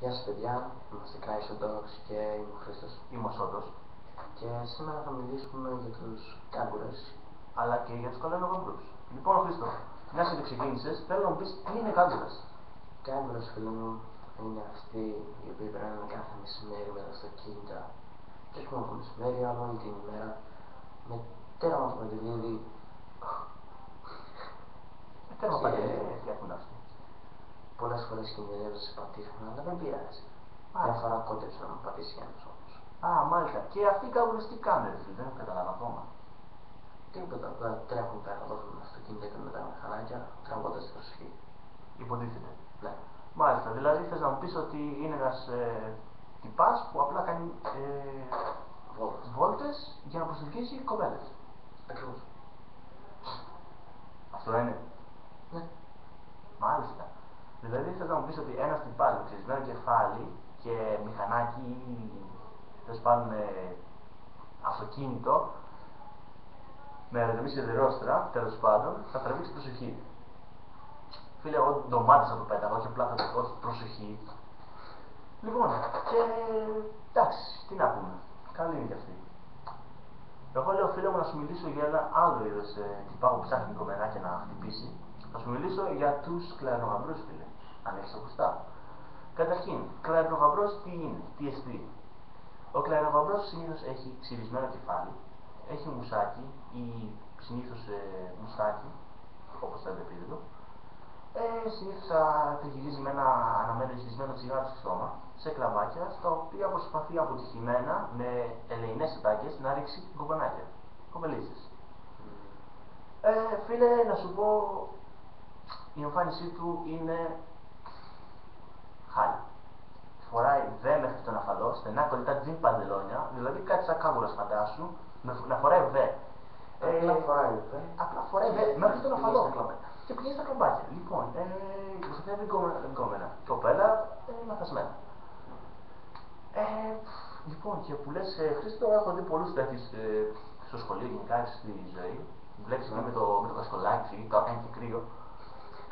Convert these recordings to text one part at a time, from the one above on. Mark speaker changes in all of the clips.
Speaker 1: Γεια σας παιδιά, είμαστε Christ Dogs και είμαι ο Χρήστος.
Speaker 2: Είμαι ο Σόντος.
Speaker 1: Και σήμερα θα μιλήσουμε για τους κάγκουρες.
Speaker 2: Αλλά και για τους καλένογαμπρούς. Λοιπόν, Χρήστο, μιας και το ξεκίνησες, θέλω να μου πεις τι είναι κάγκουρας.
Speaker 1: Κάγκουρες, φίλοι μου, είναι αυτοί οι οποίοι περνάνε κάθε μεσημέρι με τα αυτοκίνητα. Και όχι μόνο το μεσημέρι, αλλά όλη την ημέρα. Με τέρμα το παντελίδι.
Speaker 2: Τέρμα παντελίδι, τι έχουν αυτοί.
Speaker 1: Πολλές φορές κινδυνεύουν σε πατήσουν, αλλά δεν πειράζει. Μια φορά κόντεψε να μου πατήσει ένας όμως.
Speaker 2: Α, μάλιστα. Και αυτοί οι κάγκουρες τι κάνουν, δεν έχω καταλάβει ακόμα.
Speaker 1: Τίποτα, απλά τρέχουν πέρα από το αυτοκίνητο και με τα μηχανάκια, τραβώντας την προσοχή.
Speaker 2: Υποτίθεται.
Speaker 1: Ναι.
Speaker 2: Μάλιστα, δηλαδή θες να μου πεις ότι είναι ένας τυπάς που απλά κάνει βόλτες για να προσελκύσει κοπέλες.
Speaker 1: Ακριβώς.
Speaker 2: Αυτό είναι.
Speaker 1: Ναι.
Speaker 2: Μάλιστα. Δηλαδή θες να μου πεις ότι ένας τυπάς με ξυρισμένο κεφάλι και μηχανάκι ή τέλος πάντων αυτοκίνητο με αεροδομή σιδερόστρα, τέλος πάντων, θα τραβήξει προσοχή. Φίλε, εγώ ντομάτες θα το πέταγα, όχι απλά θα το πω, όχι προσοχή. Λοιπόν, και εντάξει, τι να πούμε. Καλή είναι κι αυτή. Εγώ λέω, φίλε μου, να σου μιλήσω για ένα άλλο είδος τυπά που ψάχνει κομμενάκια να χτυπήσει. Θα σου μιλήσω για τους κλαρινογαμπρούς, φίλε. Αν έχεις ακουστά. Καταρχήν, κλαρινογαμπρός τι είναι, τι εστί. Ο κλαρινογαμπρός συνήθως έχει ξυρισμένο κεφάλι, έχει μουσάκι ή συνήθως μουστάκι, όπως θα επίπεδο. Συνήθως θα γυρίζει με ένα αναμένο γυρισμένο τσιγάρο στο στόμα, σε κλαμπάκια, στα οποία προσπαθεί αποτυχημένα με ελεηνές ατάκες να ρίξει κοκονάκια, κοπελίτσες. Φίλε, να σου πω, η εμφάνισή του είναι χάλια. Φοράει δε μέχρι τον αφαλό, στενά κολλητά τζιν παντελόνια, δηλαδή κάτι σαν κάγκουρας φαντάσου, να φοράει δε. Απλά φοράει δε μέχρι τον αφαλό και πηγαίνει στα κλαμπάκια. Λοιπόν, προστατεύει γκόμενα. Κοπέλα, λαθασμένα. Λοιπόν, και που λες, Χρήστο, έχω δει πολλούς τέτοιους στο σχολείο, γενικά στη ζωή. Βλέπεις και με το κασκολάκι, το έκανε και κρύο.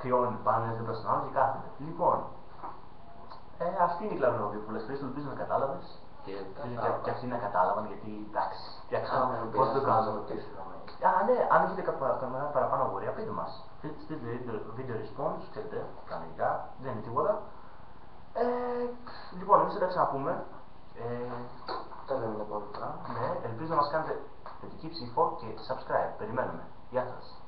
Speaker 2: Κρυώνει πάνω, είναι δίπλα στον άλλο και κάθεται. Λοιπόν, αυτή είναι η κλαρινογαμπρή που λες, Χρήστο, ελπίζω να κατάλαβες. Και αυτοί να κατάλαβαν, γιατί εντάξει, τι ξέρω, πώς το κάνουμε. Α, ναι, αν έχετε καμιά παραπάνω αγορία, πείτε μας. Στείλτε video response, ξέρετε, κανονικά, δεν είναι τίποτα. Λοιπόν, εμείς θα τα ξαναπούμε.
Speaker 1: Τα λέμε την επόμενη φορά.
Speaker 2: Ναι, ελπίζω να μας κάνετε θετική ψήφο και subscribe. Περιμένουμε. Γεια σας.